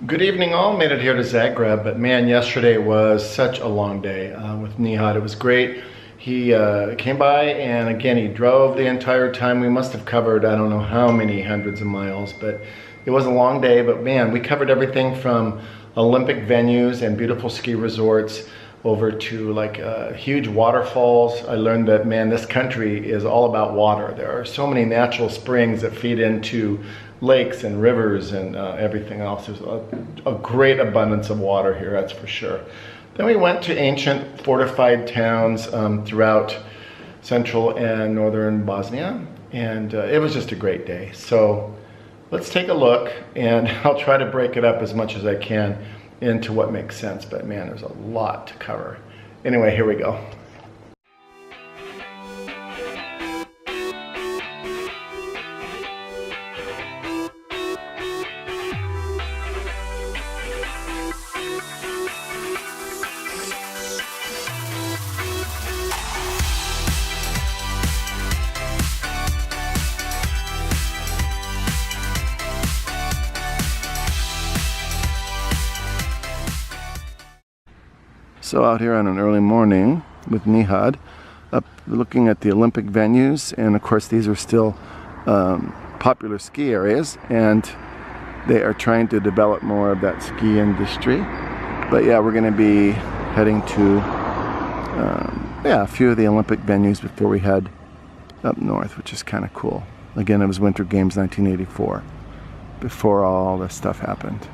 Good evening all, made it here to Zagreb, but man, yesterday was such a long day with Nihad. It was great. He came by and again, he drove the entire time. We must have covered, I don't know how many hundreds of miles, but it was a long day, but man, we covered everything from Olympic venues and beautiful ski resorts over to like huge waterfalls. I learned that, man, this country is all about water. There are so many natural springs that feed into lakes and rivers and everything else. There's a great abundance of water here, that's for sure. Then we went to ancient fortified towns throughout central and northern Bosnia, and it was just a great day. So let's take a look, and I'll try to break it up as much as I can into what makes sense, but man, there's a lot to cover. Anyway, here we go. So out here on an early morning with Nihad, up looking at the Olympic venues, and of course these are still popular ski areas, and they are trying to develop more of that ski industry. But yeah, we're going to be heading to a few of the Olympic venues before we head up north, which is kind of cool. Again, it was Winter Games 1984, before all this stuff happened.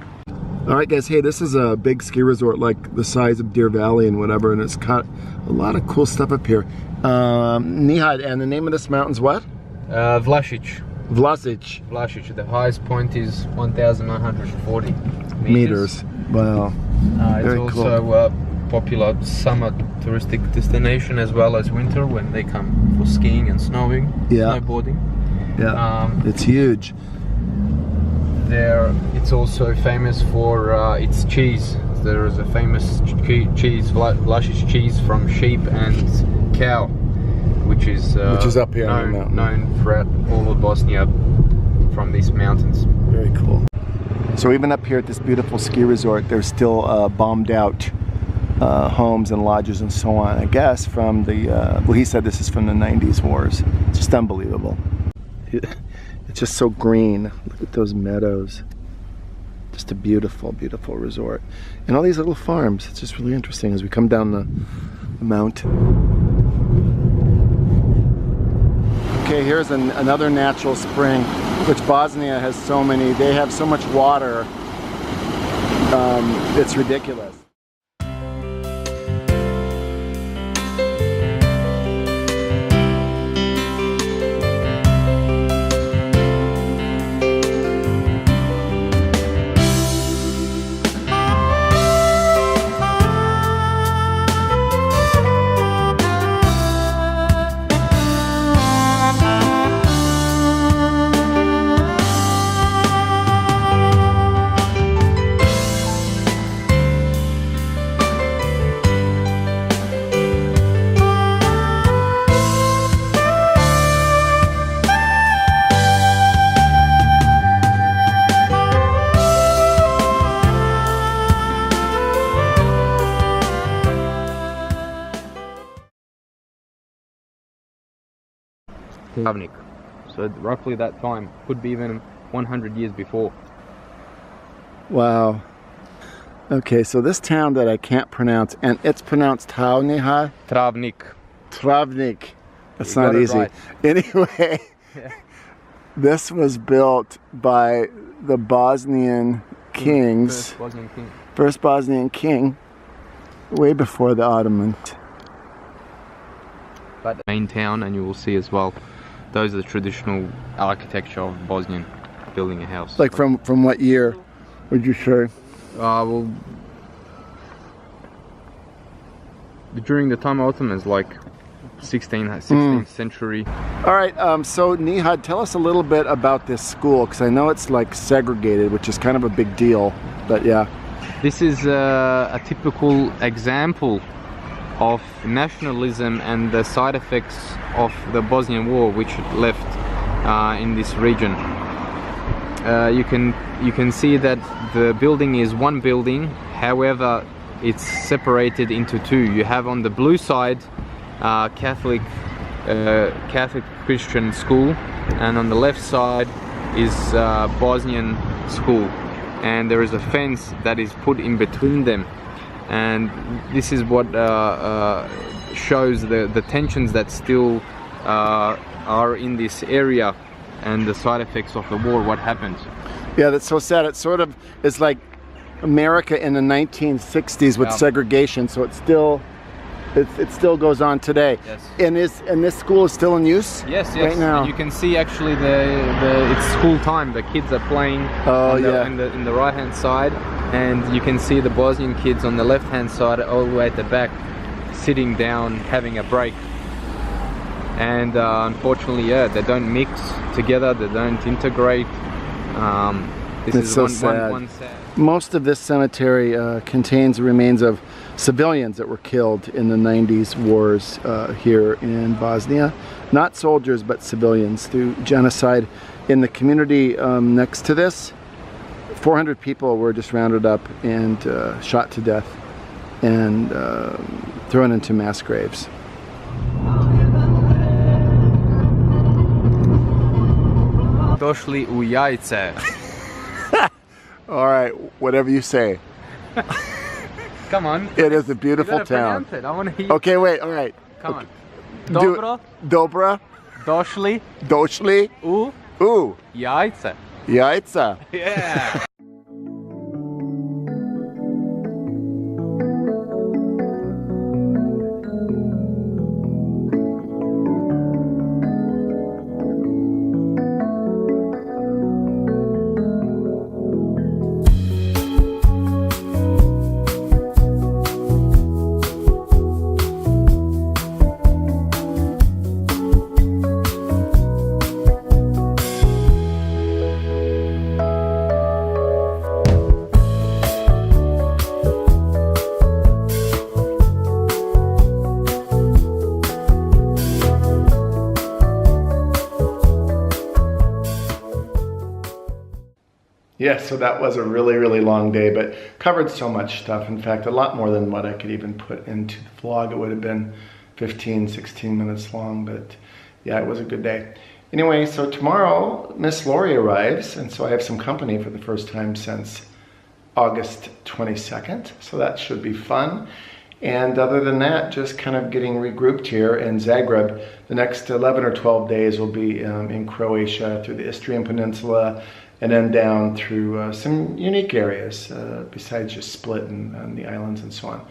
Alright guys, hey, this is a big ski resort like the size of Deer Valley and whatever, and it's got a lot of cool stuff up here. Nihad, and the name of this mountain's what? Vlasic. Vlasic. Vlasic. The highest point is 1,940 meters. Wow. It's also a popular summer touristic destination as well as winter when they come for skiing and snowboarding. Yeah, it's huge. There, it's also famous for its cheese. There is a famous cheese, Vlasic cheese from sheep and cow, which is up here on the mountain, known throughout all of Bosnia from these mountains. Very cool. So even up here at this beautiful ski resort, there's still bombed out homes and lodges and so on. I guess from the well, he said this is from the '90s wars. It's just unbelievable. It's just so green. Look at those meadows. Just a beautiful, beautiful resort. And all these little farms. It's just really interesting as we come down the mountain. Okay, here's another natural spring, which Bosnia has so many. They have so much water. It's ridiculous. Travnik. So roughly that time, could be even 100 years before. Wow. Okay, so this town that I can't pronounce, and it's pronounced how, Nihad? Travnik. Travnik. That's not easy. Right. Anyway, this was built by the Bosnian kings. First Bosnian king, way before the Ottomans. But the main town, and you will see as well, those are the traditional architecture of Bosnian building a house. Like from what year would you say? Well, during the time of Ottomans, like 16th century. All right, so Nihad, tell us a little bit about this school, because I know it's like segregated, which is kind of a big deal, but yeah. This is a typical example of nationalism and the side effects of the Bosnian War, which left in this region. you can see that the building is one building. However, it's separated into two. You have on the blue side Catholic Christian school, and on the left side is Bosnian school, and there is a fence that is put in between them, and this is what shows the tensions that still are in this area and the side effects of the war, what happens. Yeah, that's so sad. It sort of is like America in the 1960s with segregation, so it still goes on today. Yes. And this school is still in use? Yes, yes. Right now. And you can see actually it's school time. The kids are playing in the right hand side, and you can see the Bosnian kids on the left hand side all the way at the back sitting down having a break. And unfortunately, they don't mix together, they don't integrate. This it's is so one sad. sad. Most of this cemetery contains the remains of civilians that were killed in the 90s wars here in Bosnia. Not soldiers, but civilians through genocide. In the community next to this, 400 people were just rounded up and shot to death and thrown into mass graves. Došli u Jajce. All right, whatever you say. Come on. It is a beautiful You gotta town. pronounce it. I want to hear. Okay, wait, all right. Come Okay. on. Dobro, Dobra, došli došli u u Jajce. Jajca. Yeah. Yeah, so that was a really, really long day, but covered so much stuff. In fact, a lot more than what I could even put into the vlog. It would have been 15, 16 minutes long, but yeah, it was a good day. Anyway, so tomorrow Miss Lori arrives, and so I have some company for the first time since August 22nd, so that should be fun. And other than that, just kind of getting regrouped here in Zagreb. The next 11 or 12 days will be in Croatia through the Istrian Peninsula, and then down through some unique areas besides just Split and the islands and so on.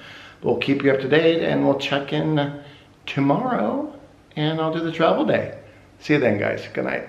We'll keep you up to date, and we'll check in tomorrow, and I'll do the travel day. See you then, guys. Good night.